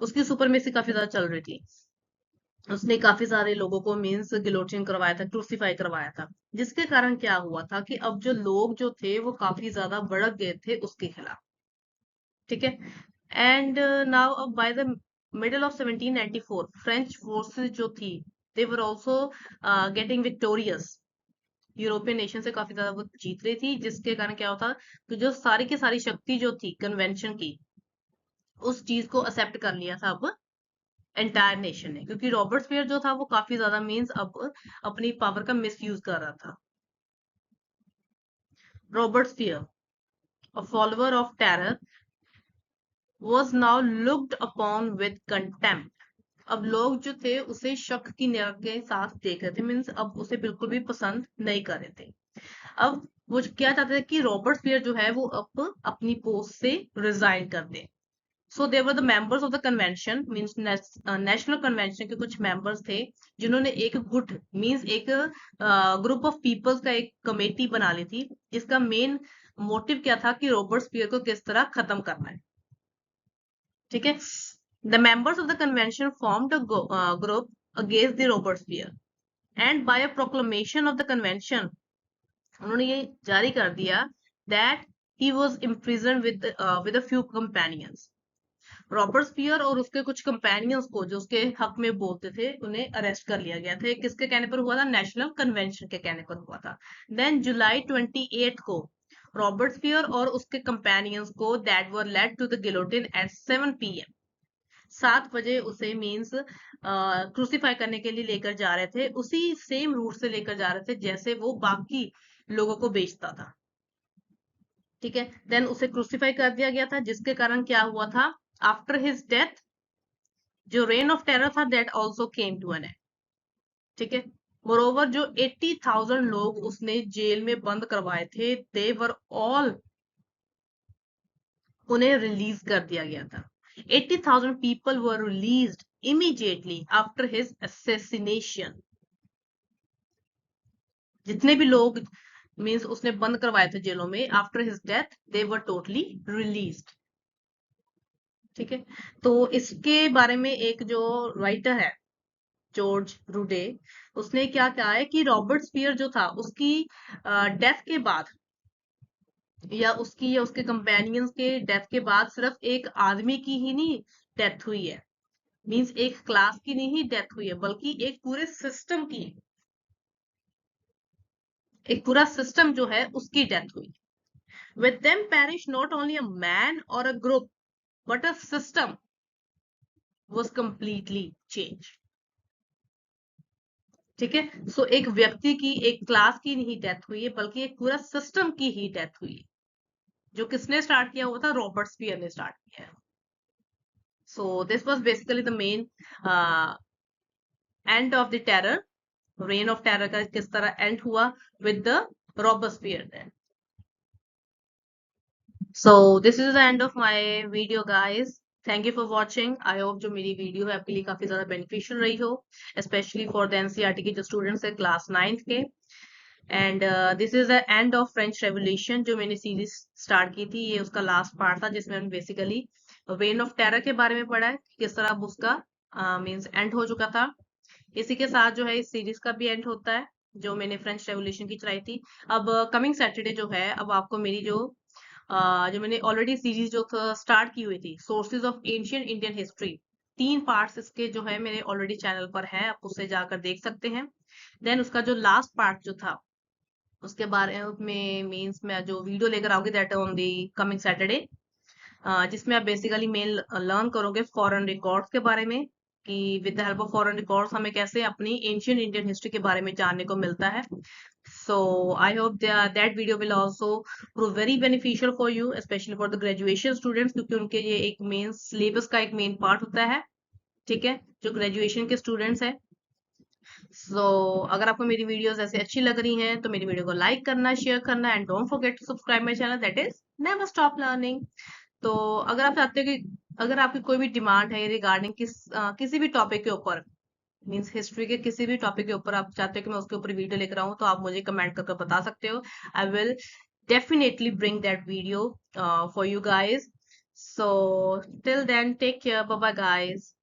उसकी सुपरमेसी काफी ज्यादा चल रही थी। उसने काफी सारे लोगों को मींस गिलोटिन करवाया था, क्रूसिफाई करवाया था, जिसके कारण क्या हुआ था कि अब जो लोग जो थे वो काफी ज्यादा भड़क गए थे उसके खिलाफ। ठीक है, and now by the middle of 1794 French forces जो थी, they were also getting victorious. European nation से काफी ज्यादा वो जीत रही थी, जिसके कारण क्या होता कि जो सारी की सारी शक्ति जो थी कन्वेंशन की, उस चीज को एक्सेप्ट कर लिया था अब एंटायर नेशन ने, क्योंकि रॉबर्ट्सफियर जो था वो काफी ज्यादा मींस अब अपनी पावर का मिसयूज कर रहा था। Robespierre, a follower of terror, was now looked upon with contempt. अब लोग जो थे उसे शक की निगाह के साथ देख रहे थे, मीन्स अब उसे बिल्कुल भी पसंद नहीं कर रहे थे। अब वो क्या चाहते थे कि रॉबर्ट्सफियर जो है वो अब अपनी पोस्ट से रिजाइन कर दे। So they were the members of the convention, means national convention के कुछ मेंबर्स थे, जिन्होंने एक गुट मीन्स एक ग्रुप ऑफ पीपल्स का एक कमेटी बना ली थी, जिसका मेन मोटिव क्या था कि रॉबर्ट्सफियर को किस तरह खत्म करना है। ठीक है, the members of the convention formed a group against the Robespierre, and by a proclamation of the convention उन्होंने ये जारी कर दिया that he was imprisoned with a few companions. रॉबर्ट्सपियर और उसके कुछ कंपेनियंस को जो उसके हक में बोलते थे उन्हें अरेस्ट कर लिया गया था। किसके कहने पर हुआ था? नेशनल कन्वेंशन के कहने पर हुआ था। देन जुलाई 28 को रॉबर्ट्सपियर और उसके कंपेनियंस को that were led to the guillotine at 7 PM, 7 बजे उसे मींस क्रूसीफाई करने के लिए लेकर जा रहे थे, उसी सेम रूट से लेकर जा रहे थे जैसे वो बाकी लोगों को बेचता था। ठीक है, देन उसे क्रूसीफाई कर दिया गया था, जिसके कारण क्या हुआ था, आफ्टर हिज डेथ जो रेन ऑफ टेरर था that also came to an end. ठीक है, मोरोवर जो 80,000 लोग उसने जेल में बंद करवाए थे, दे वर ऑल, उन्हें रिलीज कर दिया गया था। 80,000 people were released immediately after his assassination. जितने भी लोग मींस उसने बंद करवाए थे जेलों में, after his death they were totally released. ठीक है, तो इसके बारे में एक जो राइटर है जॉर्ज रूडे, उसने क्या कहा है कि रॉबर्ट स्पीयर जो था उसकी डेथ के बाद या उसके कंपेनियंस के डेथ के बाद सिर्फ एक आदमी की ही नहीं डेथ हुई है, मींस एक क्लास की नहीं डेथ हुई है, बल्कि एक पूरे सिस्टम की, एक पूरा सिस्टम जो है उसकी डेथ हुई। With them perish not only a man और a group but a system was completely change. ठीक है, सो एक व्यक्ति की, एक क्लास की नहीं डेथ हुई है, बल्कि एक पूरा सिस्टम की ही डेथ हुई है। जो किसने स्टार्ट किया हुआ था? रॉबर्ट स्पीयर ने स्टार्ट किया है। So this was basically the main end of the terror, reign of terror का किस तरह एंड हुआ with the Robespierre. So this is the end of my video guys. Thank you for watching. I hope जो मेरी video है आपके लिए काफी ज्यादा बेनिफिशियल रही हो, स्पेशली फॉर द एनसीईआरटी के जो स्टूडेंट्स है क्लास 9th के। And this is the end of French revolution, जो मैंने सीरीज स्टार्ट की थी, ये उसका लास्ट पार्ट था, जिसमें हम बेसिकली रेन ऑफ टेरर के बारे में पढ़ा है, किस तरह अब उसका मीन्स एंड हो चुका था। इसी के साथ जो है इस सीरीज का भी एंड होता है, जो मैंने फ्रेंच रेवोल्यूशन की चलाई थी। अब कमिंग सैटरडे जो है, अब आपको मेरी जो मैंने ऑलरेडी सीरीज जो स्टार्ट की हुई थी, sources of ancient Indian history, 3 parts इसके जो है मेरे ऑलरेडी चैनल पर है, आप उससे जाकर देख सकते हैं। देन उसका जो लास्ट पार्ट जो था, उसके बारे में मीन्स मैं जो वीडियो लेकर आऊंगी that on the coming Saturday, जिसमें आप बेसिकली मेन लर्न करोगे फॉरेन रिकॉर्ड्स के बारे में, कि with the help of foreign records हमें कैसे अपनी एंशियंट इंडियन हिस्ट्री के बारे में जानने को मिलता है। So I hope that video will also prove very beneficial for you, specially for the graduation students, क्योंकि उनके ये एक मेन सिलेबस का एक मेन पार्ट होता है। ठीक है, जो ग्रेजुएशन के स्टूडेंट्स हैं। सो अगर आपको मेरी वीडियोस ऐसे अच्छी लग रही हैं तो मेरी वीडियो को लाइक करना, शेयर करना, and don't forget to subscribe my channel that is never stop learning. तो अगर आप चाहते हो कि अगर आपकी कोई भी डिमांड है रिगार्डिंग किसी भी टॉपिक के ऊपर, मींस हिस्ट्री के किसी भी टॉपिक के ऊपर आप चाहते हो कि मैं उसके ऊपर वीडियो लेकर आऊं, तो आप मुझे कमेंट करके बता सकते हो। I will definitely bring that video for you guys. So till then, take care. Bye bye, guys.